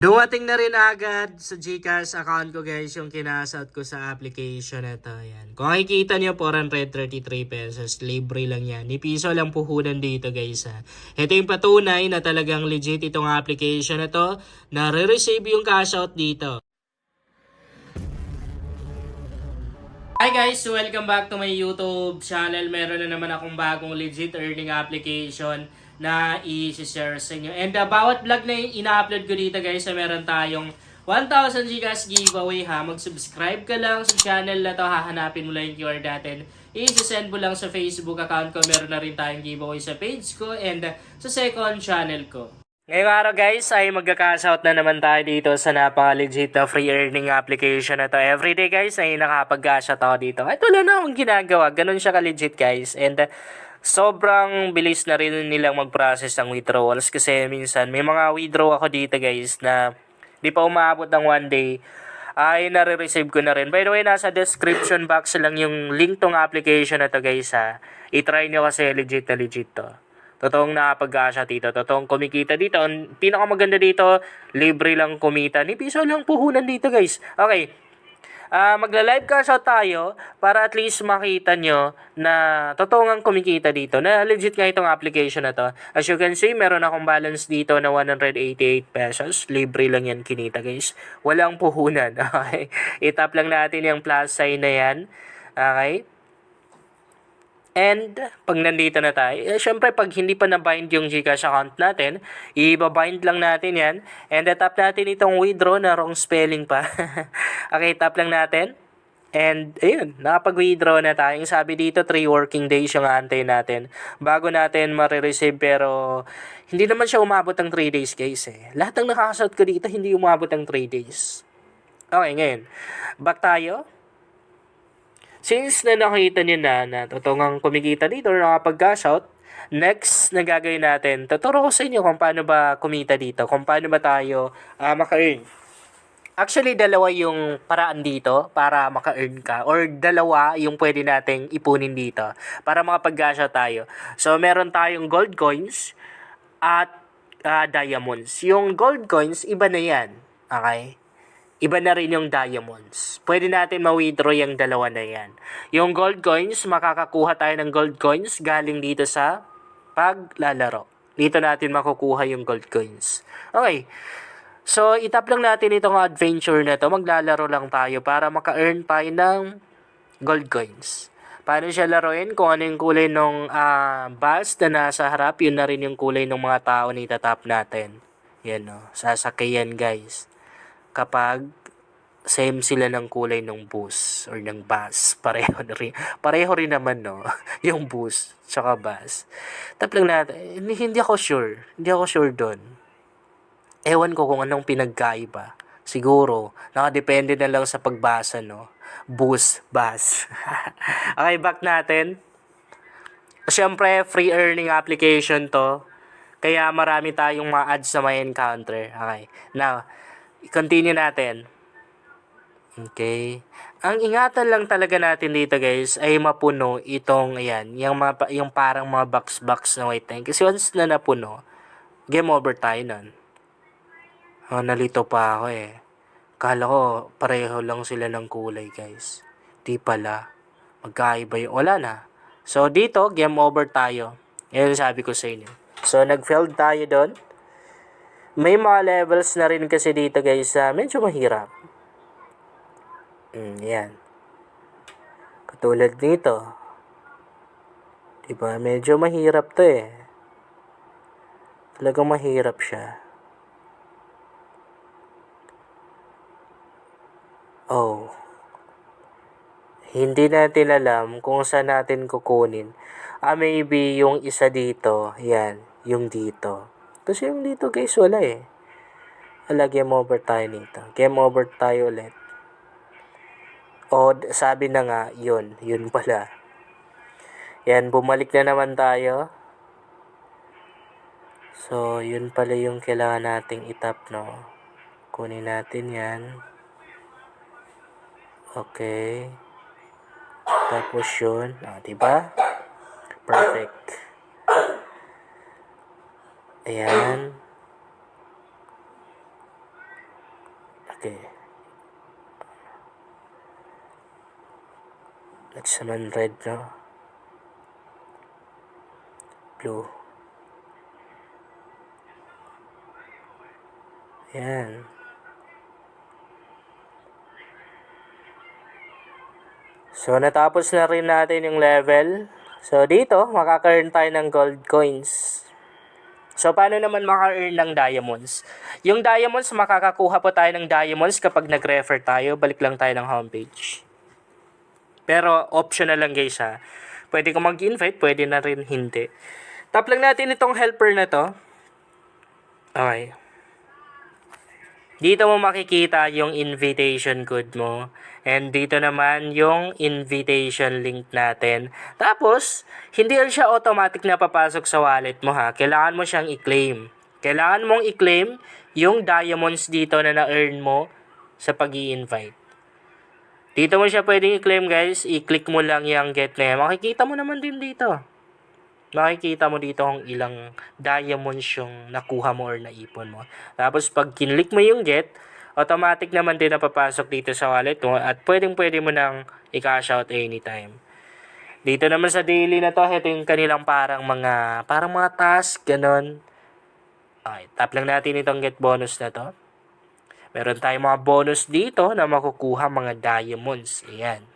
Dumating na rin agad sa GCash account ko guys yung kinasat ko sa application na to. Yan. Kung makikita nyo, 433 pesos. Libre lang yan. Ni piso lang puhunan dito guys ha. Ito yung patunay na talagang legit itong application na to. Na re-receive yung cash out dito. Hi guys! Welcome back to my YouTube channel. Meron na naman akong bagong legit earning application na i-share sa inyo. And bawat vlog na ina-upload ko dito guys, meron tayong 1,000 Gcash giveaway ha. Mag-subscribe ka lang sa channel na to. Hahanapin mo lang yung QR natin. I-send mo lang sa Facebook account ko. Meron na rin tayong giveaway sa page ko and sa second channel ko. Ngayong araw guys ay magka-cash out na naman tayo dito sa napaka-legit na free earning application na to. Everyday guys ay nakapag-cash out ako dito. At wala na akong ginagawa. Ganun siya ka-legit guys. And sobrang bilis na rin nilang mag-process ng withdrawals. Kasi minsan may mga withdraw ako dito guys na di pa umaabot ng 1 day. Ay nare-receive ko na rin. By the way, nasa description box lang yung link tong application na to guys ha. I-try nyo kasi legit na legit to. Totoong nakapag-asya dito. Totoong kumikita dito. Ang pinakamaganda dito, libre lang kumita. Ni piso lang puhunan dito guys. Okay. Magla-live cash out tayo para at least makita nyo na totoong kumikita dito. Na legit nga itong application na to. As you can see, meron akong balance dito na 188 pesos. Libre lang yan kinita guys. Walang puhunan. Okay. I-tap lang natin yung plus sign na yan. Okay. And, pag nandito na tayo, syempre pag hindi pa na-bind yung Gcash account natin, i-bind lang natin yan. And tap natin itong withdraw na wrong spelling pa. Okay, tap lang natin. And, ayun, nakapag-withdraw na tayo. Yung sabi dito, 3 working days yung aantay natin. Bago natin marireceive, pero hindi naman siya umabot ng 3 days guys eh. Lahat ng nakakasot ko dito, hindi umabot ng 3 days. Okay, ngayon, back tayo. Since na nakita niyo na totoong kumikita dito or nakapag-cash out, next na gagawin natin, tuturo ko sa inyo kung paano ba kumita dito, kung paano ba tayo maka-earn. Actually, dalawa yung paraan dito para maka-earn ka or dalawa yung pwede nating ipunin dito para makapag-cash out tayo. So, meron tayong gold coins at diamonds. Yung gold coins, iba na yan. Okay? Iba na rin yung diamonds. Pwede natin ma-withdraw yung dalawa na yan. Yung gold coins, makakakuha tayo ng gold coins galing dito sa paglalaro. Dito natin makukuha yung gold coins. Okay. So, itap lang natin itong adventure na to. Maglalaro lang tayo para maka-earn tayo ng gold coins. Paano siya laruin? Kung ano yung kulay ng bus na nasa harap, yun na rin yung kulay ng mga tao na itatap natin. Yan o. Sasakyan guys. Kapag same sila ng kulay ng bus or ng bus. Pareho rin naman, no? Yung bus, tsaka bus. Tap lang natin. Hindi ako sure. Hindi ako sure doon. Ewan ko kung anong pinagkaiba. Siguro, nakadepende na lang sa pagbasa, no? Bus, bus. Okay, back natin. Siyempre, free earning application to. Kaya marami tayong mga ads na may encounter. Okay. Now, continue natin. Okay. Ang ingatan lang talaga natin dito guys ay mapuno itong ayan, yung parang mga box na white tank. Kasi once na napuno, game over tayo nun. Oh, nalito pa ako eh. Kala ko pareho lang sila ng kulay guys. Di pala. Magkaiba yung wala na. So dito, game over tayo. Yan sabi ko sa inyo. So nag-failed tayo doon. May mga levels na rin kasi dito guys medyo mahirap. Yan. Katulad nito. Diba? Medyo mahirap to eh. Talagang mahirap siya. Oh. Hindi natin alam kung saan natin kukunin. Maybe yung isa dito. Yan. Yung dito. Kasi yung dito guys wala eh. Game over tayo nito. Game over tayo ulit. O, sabi na nga, yun pala. Yan, bumalik na naman tayo. So, yun pala yung kailangan nating itap, no? Kunin natin yan. Okay. Tapos yun. Diba? Perfect. Ayan. Okay. Next naman red, no? Blue. Yan. So, natapos na rin natin yung level. So, dito, makaka-earn tayo ng gold coins. So, paano naman maka-earn ng diamonds? Yung diamonds, makakakuha po tayo ng diamonds kapag nag-refer tayo. Balik lang tayo ng homepage. Pero, optional lang guys ha. Pwede kang mag-invite, pwede na rin hindi. Tap lang natin itong helper na to. Okay. Dito mo makikita yung invitation code mo. And dito naman yung invitation link natin. Tapos, hindi siya automatic na papasok sa wallet mo ha. Kailangan mo siyang i-claim. Kailangan mong i-claim yung diamonds dito na na-earn mo sa pag-i-invite. Dito mo siya pwedeng i-claim guys. I-click mo lang yung get na yan. Makikita mo naman din dito. Makikita mo dito kung ilang diamonds yung nakuha mo or naipon mo. Tapos pag kinlik mo yung get, automatic naman din napapasok dito sa wallet mo at pwede mo nang i-cash out anytime. Dito naman sa daily na to, ito yung kanilang parang mga task, ganon. Okay, tap lang natin itong get bonus na to. Meron tayong mga bonus dito na makukuha mga diamonds. Ayan.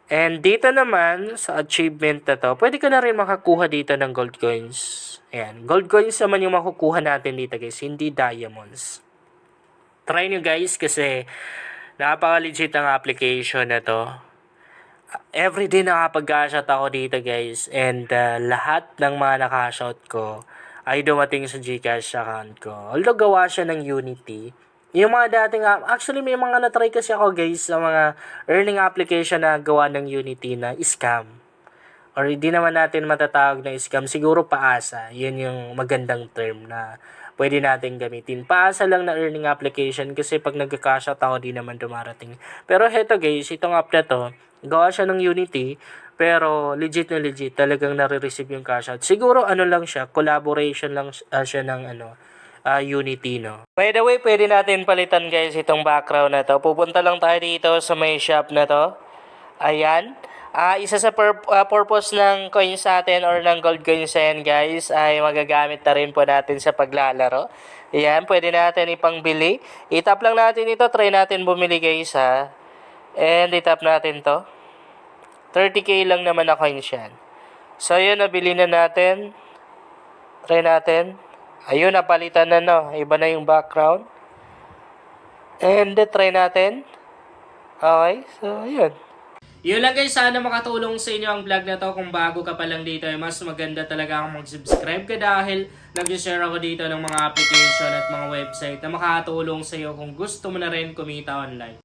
And dito naman, sa achievement na to, pwede ka na rin makakuha dito ng gold coins. Ayan. Gold coins naman yung makukuha natin dito guys, hindi diamonds. Try nyo guys kasi napaka-legit ang application na to. Everyday nakapag-cashout ako dito guys. And lahat ng mga nakashout ko ay dumating sa GCash account ko. Although gawa siya ng Unity. Yung mga dating, actually may mga na-try kasi ako guys sa mga earning application na gawa ng Unity na scam. Or hindi naman natin matatawag na scam, siguro paasa. Yun yung magandang term na pwede natin gamitin. Paasa lang na earning application kasi pag nag-cash out ako di naman dumarating. Pero heto guys, itong app na to, gawa siya ng Unity, pero legit na legit, talagang nare-receive yung cash out. Siguro ano lang siya, collaboration lang siya ng Unity, no? By the way, pwede natin palitan guys itong background na to. Pupunta lang tayo dito sa may shop na to. Ayan. Isa sa purpose ng coins natin or ng gold coins yan guys ay magagamit na rin po natin sa paglalaro. Ayan, pwede natin ipangbili. I-tap lang natin ito, try natin bumili guys ha. And i-tap natin to. 30k lang naman na coins yan. So yun, nabili na natin. Try natin. Ayun, napalitan na no. Iba na yung background. And try natin. Okay, so yun. Yun lang guys, sana makatulong sa inyo ang vlog na to. Kung bago ka pa lang dito, mas maganda talaga kung mag-subscribe ka dahil nag-share ako dito ng mga application at mga website na makatulong sa iyo kung gusto mo na rin kumita online.